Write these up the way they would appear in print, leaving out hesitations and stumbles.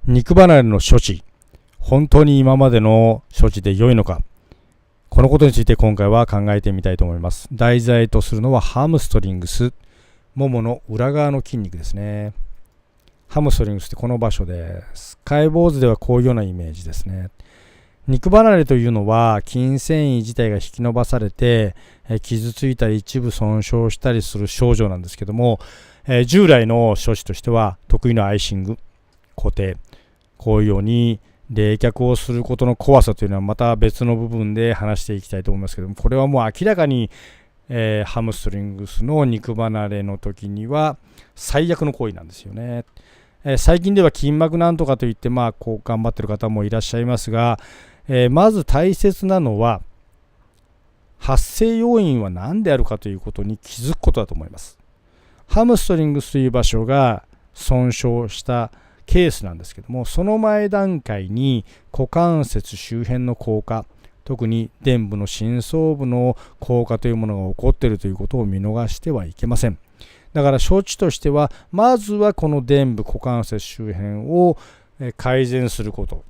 肉離れの処置、本当に今までの処置で良いのか、このことについて今回は考えてみたいと思います。題材とするのはハムストリングス、ももの裏側の筋肉ですね。ハムストリングスってこの場所です。解剖図ではこういうようなイメージですね。肉離れというのは筋繊維自体が引き伸ばされて傷ついたり一部損傷したりする症状なんですけども、従来の処置としては得意のアイシング、固定、こういうように冷却をすることの怖さというのはまた別の部分で話していきたいと思いますけども、これはもう明らかに、ハムストリングスの肉離れの時には最悪の行為なんですよね。最近では筋膜なんとかといってこう頑張っている方もいらっしゃいますが、まず大切なのは発生要因は何であるかということに気づくことだと思います。ハムストリングスという場所が損傷したケースなんですけども、その前段階に股関節周辺の硬化、特に臀部の深層部の硬化というものが起こっているということを見逃してはいけません。だから処置としてはまずはこの臀部股関節周辺を改善すること、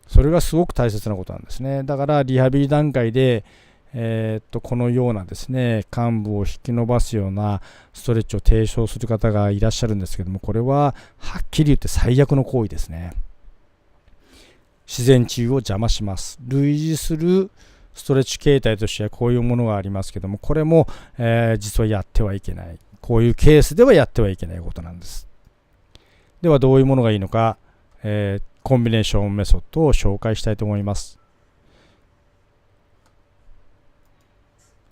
それがすごく大切なことなんですね。だからリハビリ段階で、このようなですね、患部を引き伸ばすようなストレッチを提唱する方がいらっしゃるんですけども、これははっきり言って最悪の行為ですね。自然治癒を邪魔します。類似するストレッチ形態としてはこういうものがありますけども、これも、実はやってはいけない。こういうケースではやってはいけないことなんです。ではどういうものがいいのか、コンビネーションメソッドを紹介したいと思います。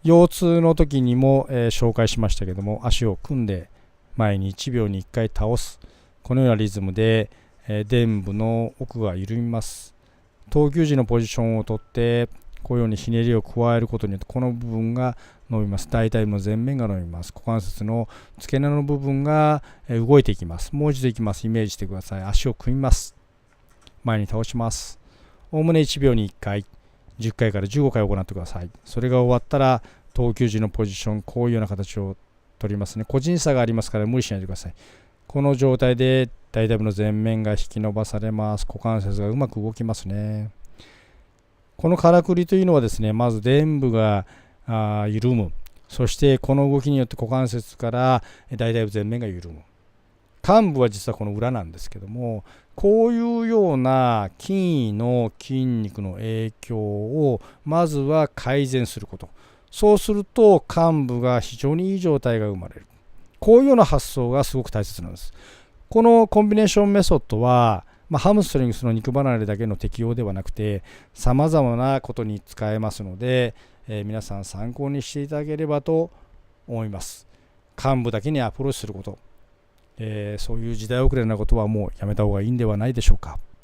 腰痛の時にも、紹介しましたけども、足を組んで前に1秒に1回倒す。このようなリズムで、臀部の奥が緩みます。投球時のポジションをとってこういうようにひねりを加えることによってこの部分が伸びます。大腿部の前面が伸びます。股関節の付け根の部分が動いていきます。もう一度いきます。イメージしてください。足を組みます。前に倒します。おおむね1秒に1回、10回から15回行ってください。それが終わったら投球時のポジション、こういうような形を取りますね。個人差がありますから無理しないでください。この状態で大腿部の前面が引き伸ばされます。股関節がうまく動きますね。このからくりというのはですね、まず臀部が緩む。そしてこの動きによって股関節から大腿部前面が緩む。患部は実はこの裏なんですけども、こういうような筋位の筋肉の影響をまずは改善すること。そうすると患部が非常にいい状態が生まれる。こういうような発想がすごく大切なんです。このコンビネーションメソッドは、ハムストリングスの肉離れだけの適用ではなくて様々なことに使えますので、皆さん参考にしていただければと思います。患部だけにアプローチすること、そういう時代遅れなことはもうやめた方がいいんではないでしょうか。